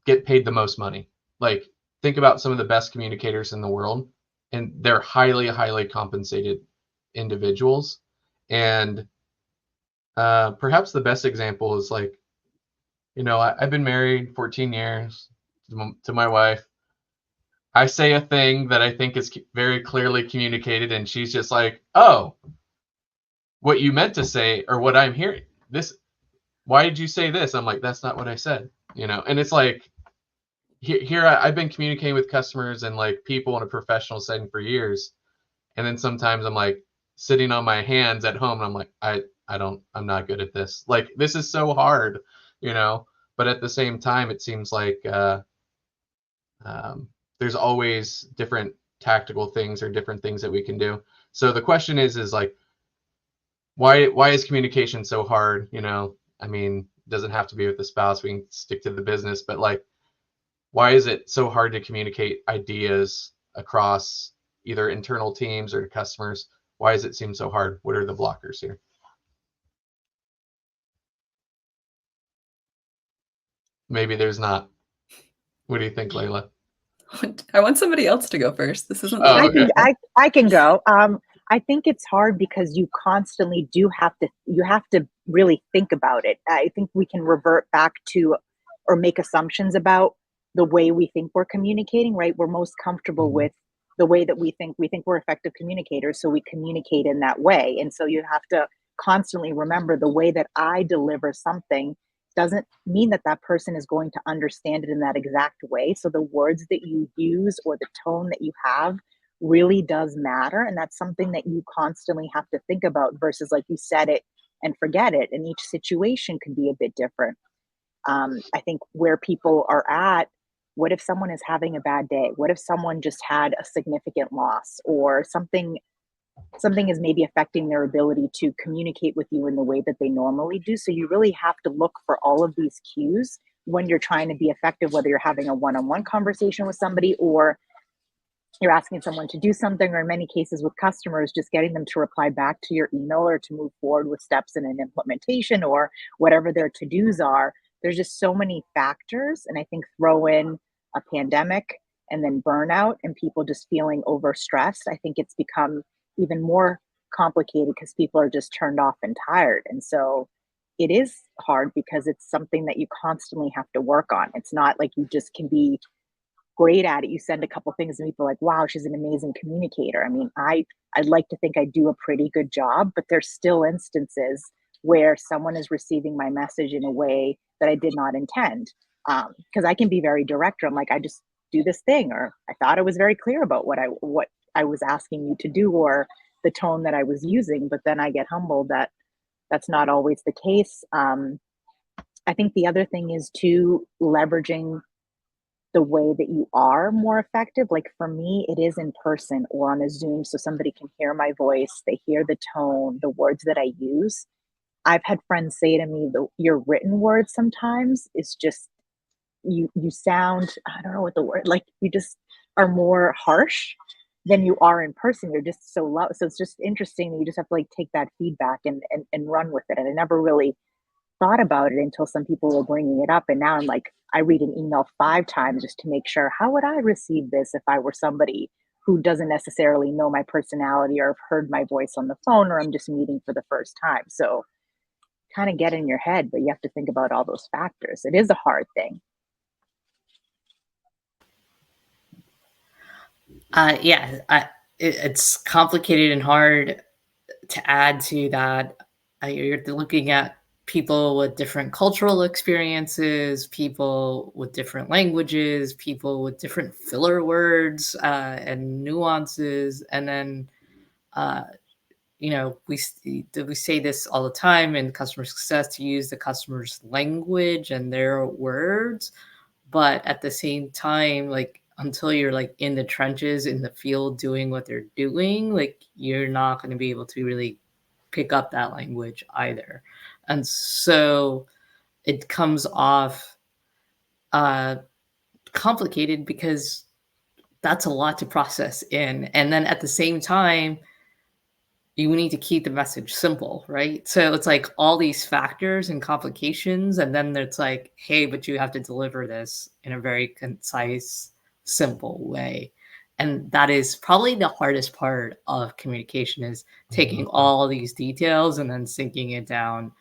get paid the most money. Like, think about some of the best communicators in the world, and they're highly compensated individuals. And perhaps the best example is, like, you know, I've been married 14 years to my wife. I say a thing that I think is very clearly communicated, and she's just like, oh, what you meant to say, or what I'm hearing, this, why did you say this? I'm like, that's not what I said, you know. And it's like, here I've been communicating with customers and like people in a professional setting for years, and then sometimes I'm like sitting on my hands at home, and I'm like, I'm not good at this. Like, this is so hard, you know. But at the same time, it seems like there's always different tactical things or different things that we can do. So the question is like, why is communication so hard? You know, I mean, it doesn't have to be with the spouse. We can stick to the business, but like, why is it so hard to communicate ideas across either internal teams or customers? Why does it seem so hard? What are the blockers here? Maybe there's not. What do you think, Layla? I want somebody else to go first. This isn't. Oh, okay. I can go. I think it's hard because you constantly you have to really think about it. I think we can revert back to or make assumptions about the way we think we're communicating, right? We're most comfortable Mhm. with the way that we think we're effective communicators, so we communicate in that way. And so you have to constantly remember the way that I deliver something doesn't mean that that person is going to understand it in that exact way. So the words that you use or the tone that you have really does matter. And that's something that you constantly have to think about versus like you said it and forget it. And each situation could be a bit different. I think where people are at, what if someone is having a bad day? What if someone just had a significant loss or something is maybe affecting their ability to communicate with you in the way that they normally do. So you really have to look for all of these cues when you're trying to be effective, whether you're having a one-on-one conversation with somebody or you're asking someone to do something, or in many cases with customers, just getting them to reply back to your email or to move forward with steps in an implementation or whatever their to-dos are. There's just so many factors. And I think throw in a pandemic and then burnout and people just feeling overstressed. I think it's become even more complicated because people are just turned off and tired. And so it is hard because it's something that you constantly have to work on. It's not like you just can be great at it. You send a couple things and people are like, wow, she's an amazing communicator. I mean, I'd like to think I do a pretty good job, but there's still instances where someone is receiving my message in a way that I did not intend. Because I can be very direct. I'm like, I just do this thing, or I thought I was very clear about what I was asking you to do, or the tone that I was using. But then I get humbled that that's not always the case. I think the other thing is to leveraging the way that you are more effective. Like for me, it is in person or on a Zoom so somebody can hear my voice, they hear the tone, the words that I use. I've had friends say to me, your written words sometimes is just you sound, I don't know what the word, like you just are more harsh than you are in person. You're just so loud. So it's just interesting that you just have to like take that feedback and run with it. And I never really thought about it until some people were bringing it up. And now I'm like, I read an email 5 times just to make sure, how would I receive this if I were somebody who doesn't necessarily know my personality or have heard my voice on the phone, or I'm just meeting for the first time. So kind of get in your head, but you have to think about all those factors. It is a hard thing. Yeah, it's complicated and hard to add to that. You're looking at people with different cultural experiences, people with different languages, people with different filler words and nuances, and then uh, we say this all the time in customer success to use the customer's language and their words, but at the same time, like until you're like in the trenches in the field doing what they're doing, like you're not going to be able to really pick up that language either. And so it comes off uh, complicated because that's a lot to process in. And then at the same time, you need to keep the message simple, right? So it's like all these factors and complications, and then it's like, hey, but you have to deliver this in a very concise, simple way. And that is probably the hardest part of communication is taking all these details and then sinking it down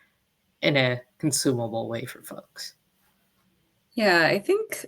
in a consumable way for folks. Yeah, I think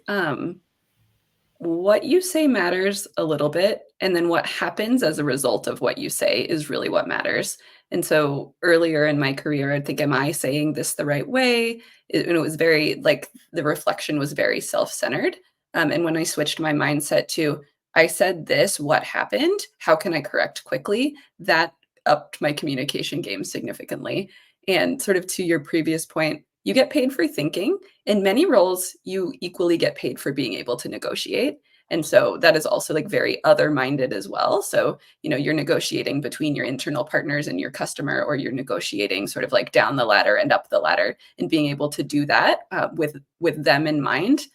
what you say matters a little bit, and then what happens as a result of what you say is really what matters. And so earlier in my career, I think, am I saying this the right way? It was very like the reflection was very self-centered. And when I switched my mindset to, I said this, what happened? How can I correct quickly? That upped my communication game significantly. And sort of to your previous point, you get paid for thinking. In many roles, you equally get paid for being able to negotiate. And so that is also like very other minded as well. So, you're negotiating between your internal partners and your customer, or you're negotiating sort of like down the ladder and up the ladder, and being able to do that with them in mind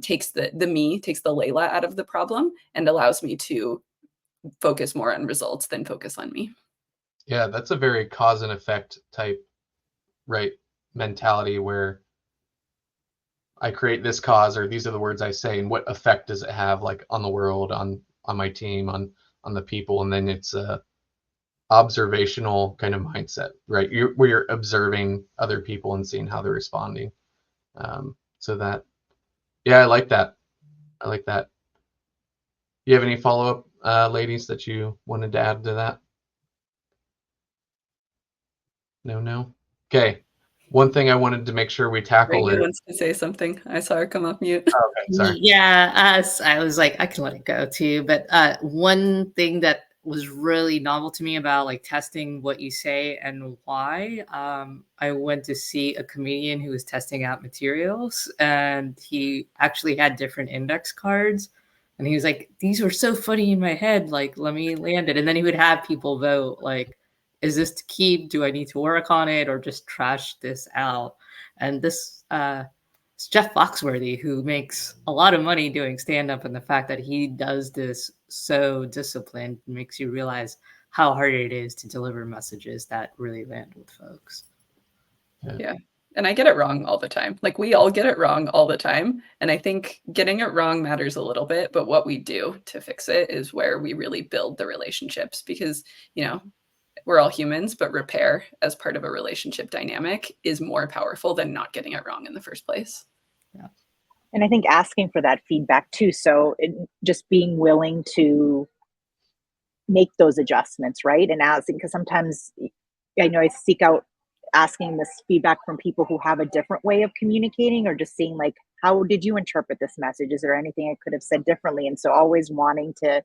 takes the Layla out of the problem and allows me to focus more on results than focus on me. Yeah, that's a very cause and effect type, right, mentality where I create this cause, or these are the words I say, and what effect does it have, like on the world, on my team, on the people, and then it's observational kind of mindset, right? Where you're observing other people and seeing how they're responding. So that, yeah, I like that. I like that. Do you have any follow-up, ladies, that you wanted to add to that? No. Okay. One thing I wanted to make sure we tackle Rachel is. wants to say something. I saw her come off mute. Okay, sorry. Yeah, I was like, I can let it go too. But one thing that was really novel to me about like testing what you say and why, I went to see a comedian who was testing out materials, and he actually had different index cards. And he was like, these were so funny in my head. Like, let me land it. And then he would have people vote, like, is this to keep? Do I need to work on it or just trash this out? And this, it's Jeff Foxworthy, who makes a lot of money doing stand-up, and the fact that he does this so disciplined makes you realize how hard it is to deliver messages that really land with folks. Yeah. And I get it wrong all the time. Like we all get it wrong all the time. And I think getting it wrong matters a little bit, but what we do to fix it is where we really build the relationships, because, you know, we're all humans, but repair as part of a relationship dynamic is more powerful than not getting it wrong in the first place. Yeah. And I think asking for that feedback too. So just being willing to make those adjustments, right? And asking, because sometimes I know I seek out asking this feedback from people who have a different way of communicating, or just seeing like, how did you interpret this message? Is there anything I could have said differently? And so always wanting to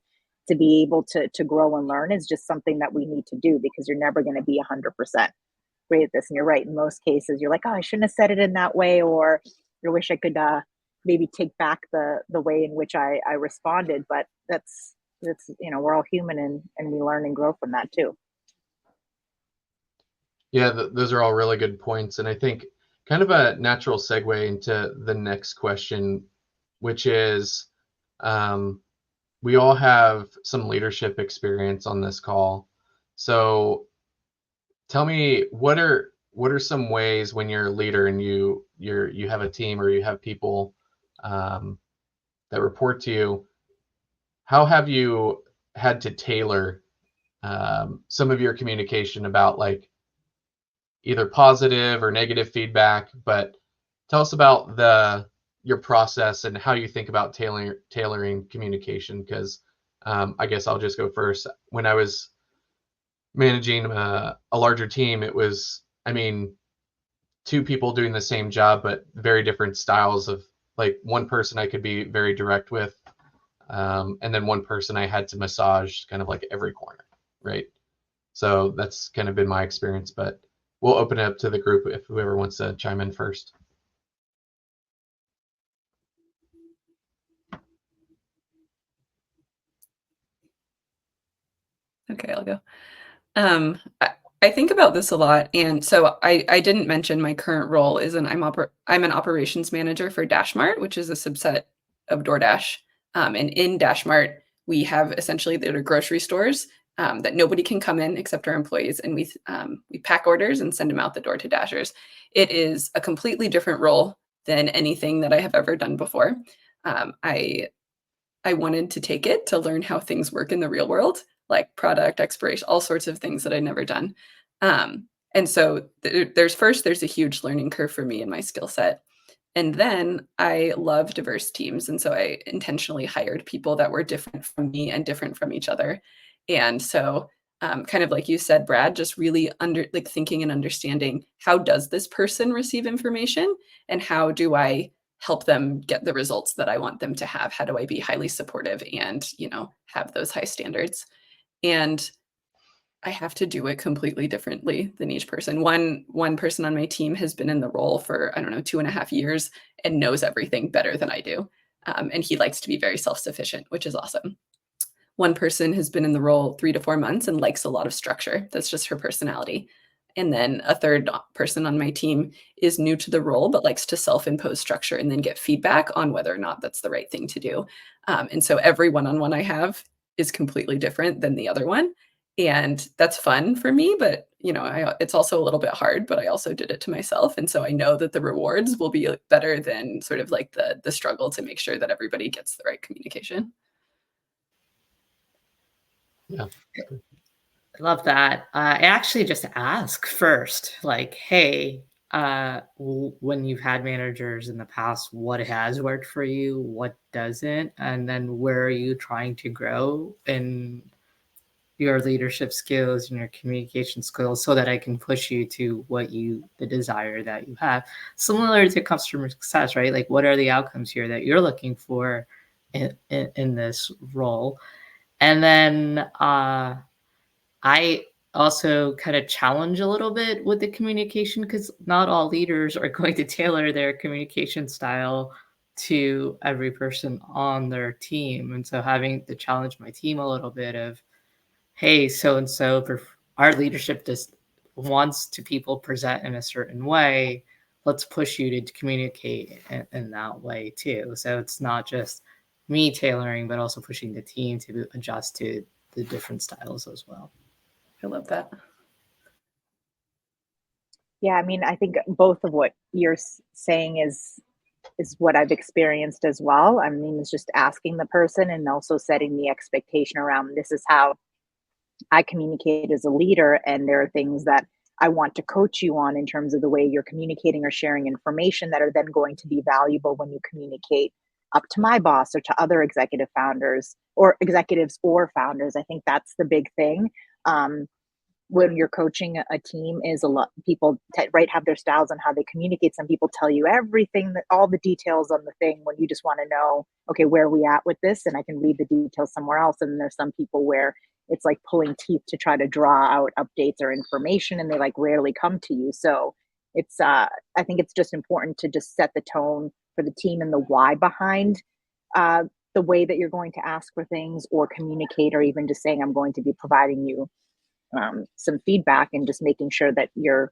be able to grow and learn is just something that we need to do, because you're never going to be 100% great at this. And you're right, in most cases you're like, oh, I shouldn't have said it in that way, or I wish I could maybe take back the way in which I responded. But that's you know, we're all human, and we learn and grow from that too. Yeah, those are all really good points. And I think kind of a natural segue into the next question, which is, we all have some leadership experience on this call. So tell me, what are some ways when you're a leader and you have a team or you have people that report to you, how have you had to tailor some of your communication about like either positive or negative feedback? But tell us about your process and how you think about tailoring communication, because I guess I'll just go first. When I was managing a larger team, it was, I mean, two people doing the same job, but very different styles of, like, one person I could be very direct with, and then one person I had to massage kind of like every corner, right? So that's kind of been my experience, but we'll open it up to the group if whoever wants to chime in first. Okay, I'll go. I think about this a lot, and so I didn't mention my current role is I'm an operations manager for DashMart, which is a subset of DoorDash. And in DashMart, we have essentially the grocery stores that nobody can come in except our employees, and we pack orders and send them out the door to Dashers. It is a completely different role than anything that I have ever done before. I wanted to take it to learn how things work in the real world, like product expiration, all sorts of things that I'd never done. And so there's a huge learning curve for me in my skill set. And then I love diverse teams. And so I intentionally hired people that were different from me and different from each other. And so kind of like you said, Brad, just really thinking and understanding, how does this person receive information, and how do I help them get the results that I want them to have? How do I be highly supportive and, you know, have those high standards? And I have to do it completely differently than each person. One person on my team has been in the role for, I don't know, 2.5 years and knows everything better than I do. And he likes to be very self-sufficient, which is awesome. One person has been in the role 3 to 4 months and likes a lot of structure. That's just her personality. And then a third person on my team is new to the role, but likes to self-impose structure and then get feedback on whether or not that's the right thing to do. And so every one-on-one I have is completely different than the other one. And that's fun for me, but, you know, it's also a little bit hard, but I also did it to myself. And so I know that the rewards will be better than sort of like the struggle to make sure that everybody gets the right communication. Yeah. Love that. I actually just ask first, like, hey, when you've had managers in the past, what has worked for you, what doesn't, and then where are you trying to grow in your leadership skills and your communication skills so that I can push you to the desire that you have. Similar to customer success, right? Like, what are the outcomes here that you're looking for in this role? And then I also kind of challenge a little bit with the communication because not all leaders are going to tailor their communication style to every person on their team. And so having to challenge my team a little bit of, hey, so and so, our leadership just wants to people present in a certain way. Let's push you to communicate in that way too. So it's not just me tailoring, but also pushing the team to adjust to the different styles as well. I love that. Yeah, I mean, I think both of what you're saying is what I've experienced as well. I mean, it's just asking the person and also setting the expectation around this is how I communicate as a leader, and there are things that I want to coach you on in terms of the way you're communicating or sharing information that are then going to be valuable when you communicate up to my boss or to other executive founders or executives or founders. I think that's the big thing. When you're coaching a team is a lot people right have their styles on how they communicate. Some people tell you everything, that all the details on the thing, when you just want to know, okay, where are we at with this, and I can read the details somewhere else. And there's some people where it's like pulling teeth to try to draw out updates or information, and they like rarely come to you. So it's I think it's just important to just set the tone for the team and the why behind the way that you're going to ask for things or communicate, or even just saying I'm going to be providing you some feedback, and just making sure that you're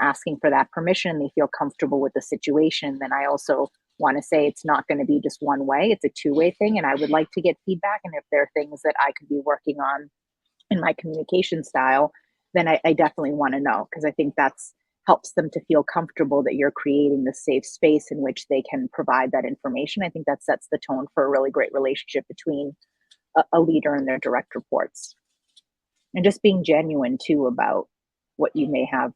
asking for that permission, they feel comfortable with the situation. Then I also want to say it's not going to be just one way, it's a two-way thing, and I would like to get feedback. And if there are things that I could be working on in my communication style, then I definitely want to know, because I think that's helps them to feel comfortable that you're creating the safe space in which they can provide that information. I think that sets the tone for a really great relationship between a leader and their direct reports, and just being genuine too about what you may have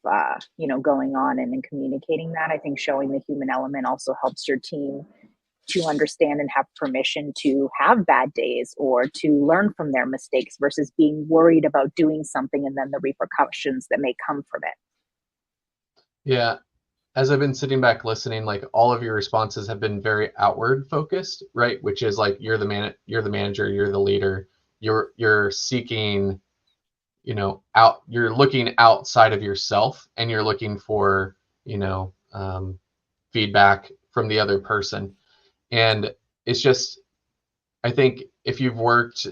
going on, and in communicating that. I think showing the human element also helps your team to understand and have permission to have bad days or to learn from their mistakes, versus being worried about doing something and then the repercussions that may come from it. Yeah. As I've been sitting back listening, like all of your responses have been very outward focused, right? Which is like you're the manager, you're the leader, you're seeking, you're looking outside of yourself, and you're looking for, feedback from the other person. And it's just, I think if you've worked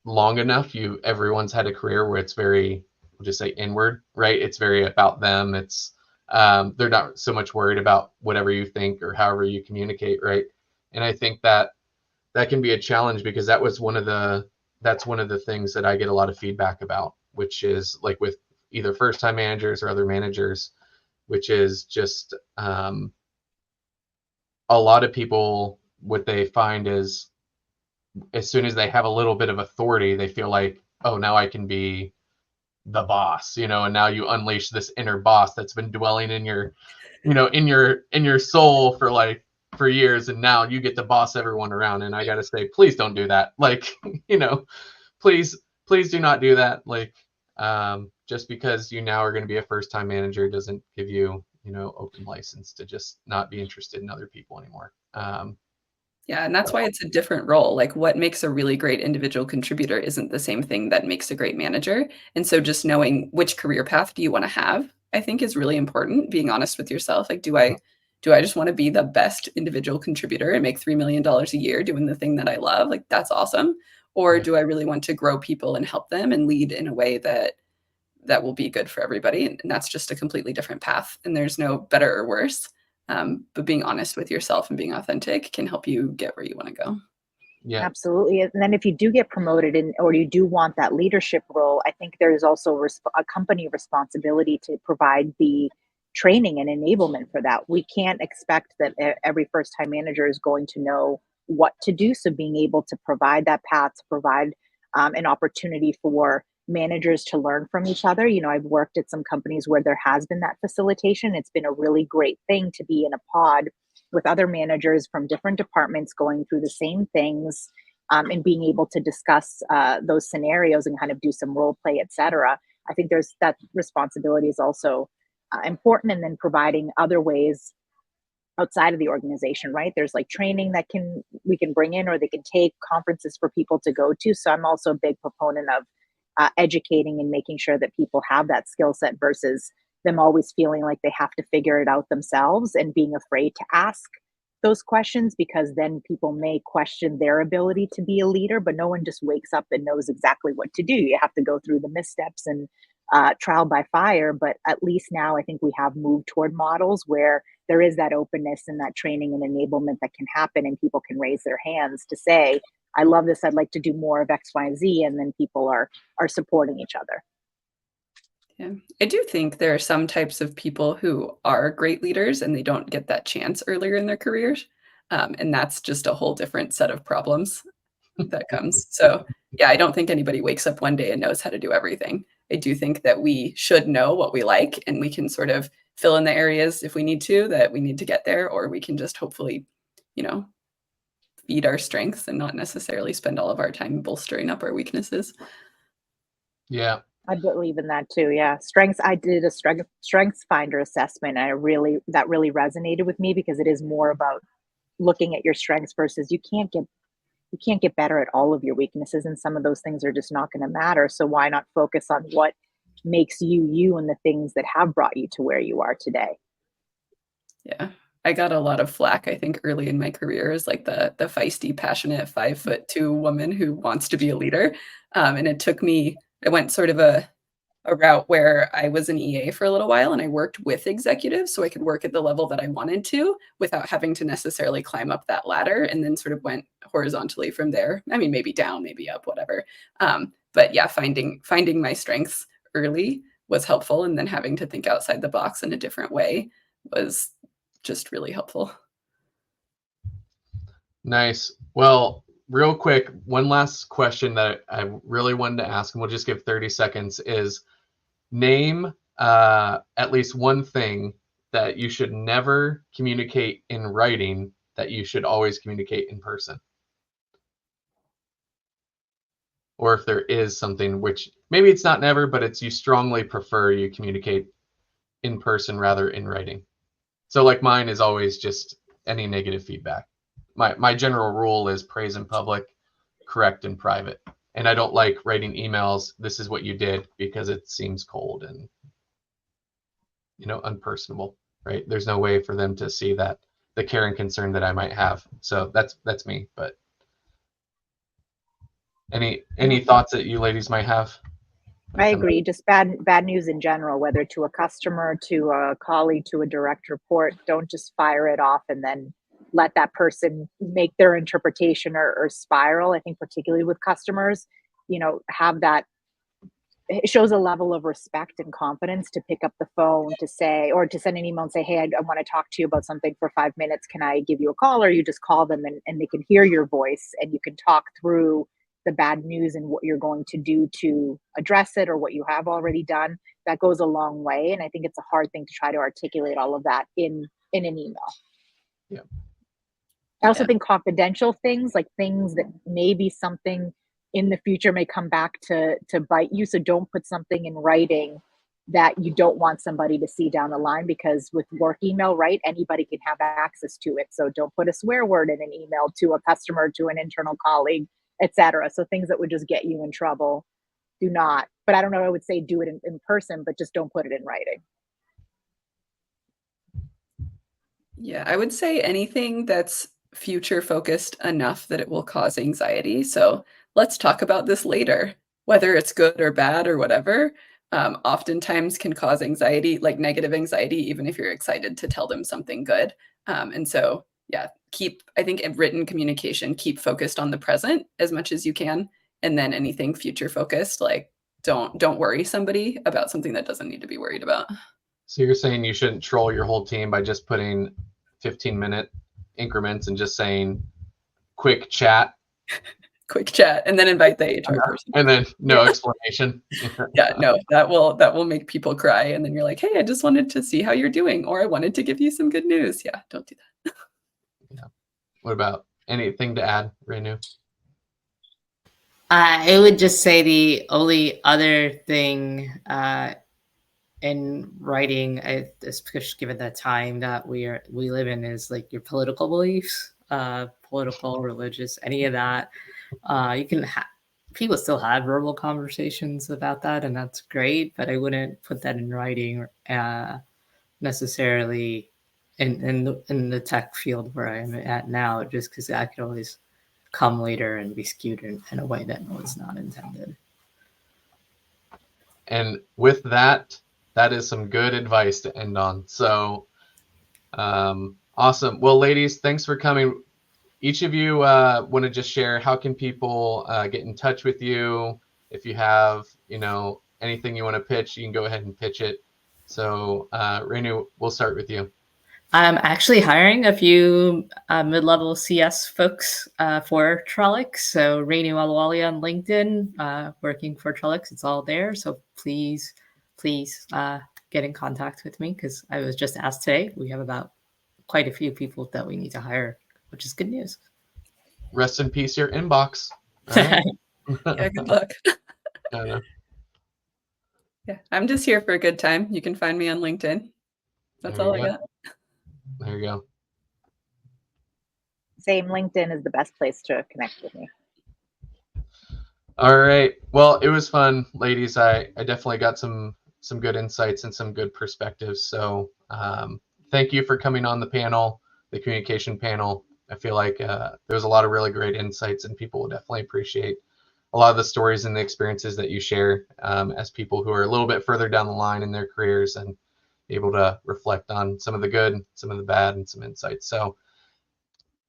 long enough, everyone's had a career where it's very, we'll just say inward, right? It's very about them. It's they're not so much worried about whatever you think or however you communicate, right? And I think that can be a challenge, because that's one of the things that I get a lot of feedback about, which is like with either first time managers or other managers, which is just a lot of people, what they find is as soon as they have a little bit of authority, they feel like, oh, now I can be the boss, and now you unleash this inner boss that's been dwelling in your, in your soul for years, and now you get to boss everyone around. And I got to say, please don't do that. Like, please do not do that. Like, just because you now are going to be a first time manager doesn't give you, open license to just not be interested in other people anymore. Yeah, and that's why it's a different role. Like what makes a really great individual contributor isn't the same thing that makes a great manager. And so just knowing which career path do you want to have, I think is really important. Being honest with yourself. Like, do I just want to be the best individual contributor and make $3 million a year doing the thing that I love? Like, that's awesome. Or do I really want to grow people and help them and lead in a way that will be good for everybody? And that's just a completely different path. And there's no better or worse. But being honest with yourself and being authentic can help you get where you want to go. Yeah, absolutely. And then if you do get promoted or you do want that leadership role, I think there's also a company responsibility to provide the training and enablement for that. We can't expect that every first time manager is going to know what to do. So being able to provide that path, to provide an opportunity for managers to learn from each other. I've worked at some companies where there has been that facilitation. It's been a really great thing to be in a pod with other managers from different departments going through the same things, and being able to discuss those scenarios and kind of do some role play, etc. I think there's that responsibility is also important, and then providing other ways outside of the organization, right? There's like training that we can bring in, or they can take conferences for people to go to. So I'm also a big proponent of educating and making sure that people have that skill set versus them always feeling like they have to figure it out themselves and being afraid to ask those questions, because then people may question their ability to be a leader, but no one just wakes up and knows exactly what to do. You have to go through the missteps and trial by fire. But at least now I think we have moved toward models where there is that openness and that training and enablement that can happen, and people can raise their hands to say, I love this, I'd like to do more of X, Y, and Z, and then people are supporting each other. Yeah, I do think there are some types of people who are great leaders and they don't get that chance earlier in their careers. And that's just a whole different set of problems that comes. So yeah, I don't think anybody wakes up one day and knows how to do everything. I do think that we should know what we like, and we can sort of fill in the areas if we need to, that we need to get there, or we can just hopefully, feed our strengths and not necessarily spend all of our time bolstering up our weaknesses. Yeah. I believe in that too. Yeah. Strengths. I did a strengths finder assessment. That really resonated with me, because it is more about looking at your strengths versus you can't get better at all of your weaknesses, and some of those things are just not going to matter. So why not focus on what makes you you and the things that have brought you to where you are today? Yeah. I got a lot of flack, I think, early in my career as like the feisty, passionate 5'2" woman who wants to be a leader. And it took me, I went sort of a route where I was an EA for a little while, and I worked with executives so I could work at the level that I wanted to without having to necessarily climb up that ladder, and then sort of went horizontally from there. I mean, maybe down, maybe up, whatever. But yeah, finding my strengths early was helpful, and then having to think outside the box in a different way was just really helpful. Nice. Well, real quick, one last question that I really wanted to ask, and we'll just give 30 seconds, is name at least one thing that you should never communicate in writing that you should always communicate in person. Or if there is something, which maybe it's not never, but it's you strongly prefer you communicate in person rather in writing. So like mine is always just any negative feedback. My general rule is praise in public, correct in private. And I don't like writing emails, this is what you did, because it seems cold and unpersonable, right? There's no way for them to see that the care and concern that I might have. So that's me. But any thoughts that you ladies might have? I agree. Just bad news in general, whether to a customer, to a colleague, to a direct report. Don't just fire it off and then let that person make their interpretation or spiral. I think particularly with customers, have that. It shows a level of respect and confidence to pick up the phone to say, or to send an email and say, hey, I want to talk to you about something for 5 minutes. Can I give you a call? Or you just call them and they can hear your voice, and you can talk through the bad news and what you're going to do to address it, or what you have already done. That goes a long way. And I think it's a hard thing to try to articulate all of that in an email. Yeah. I also think confidential things, like things that maybe something in the future may come back to bite you. So don't put something in writing that you don't want somebody to see down the line, because with work email, right, anybody can have access to it. So don't put a swear word in an email to a customer, to an internal colleague, etc. So things that would just get you in trouble, do not. But I don't know, I would say do it in person, but just don't put it in writing. Yeah, I would say anything that's future focused enough that it will cause anxiety. So let's talk about this later, whether it's good or bad or whatever. Oftentimes can cause anxiety, like negative anxiety, even if you're excited to tell them something good. And so, yeah, I think in written communication, keep focused on the present as much as you can. And then anything future focused, like don't worry somebody about something that doesn't need to be worried about. So you're saying you shouldn't troll your whole team by just putting 15-minute increments and just saying quick chat quick chat, and then invite the HR person. And then no explanation. Yeah, no, that will make people cry, and then you're like, hey, I just wanted to see how you're doing, or I wanted to give you some good news. Yeah, don't do that. What about anything to add, Renu? I would just say the only other thing in writing, especially given the time that we live in, is like your political beliefs, political, religious, any of that. You can people still have verbal conversations about that, and that's great. But I wouldn't put that in writing necessarily in the tech field where I'm at now, just because that could always come later and be skewed in a way that was not intended. And with that, that is some good advice to end on. So awesome. Well, ladies, thanks for coming. Each of you want to just share, how can people get in touch with you? If you have, anything you want to pitch, you can go ahead and pitch it. So Renu, we'll start with you. I'm actually hiring a few mid-level CS folks for Trellix. So Renu Ahluwalia on LinkedIn, working for Trellix. It's all there. So please get in contact with me, because I was just asked today. We have quite a few people that we need to hire, which is good news. Rest in peace, your inbox. Right? Yeah, good luck. Yeah, I'm just here for a good time. You can find me on LinkedIn. That's all I got. There you go. Same, LinkedIn is the best place to connect with me. All right. Well, it was fun, ladies. I definitely got some good insights and some good perspectives. So thank you for coming on the panel, the communication panel. I feel like there was a lot of really great insights, and people will definitely appreciate a lot of the stories and the experiences that you share as people who are a little bit further down the line in their careers, and able to reflect on some of the good, some of the bad, and some insights. So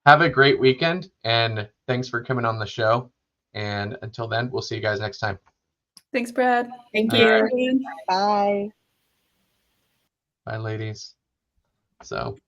have a great weekend, and thanks for coming on the show. And until then, we'll see you guys next time. Thanks, Brad. Thank you. Bye. Bye, ladies. So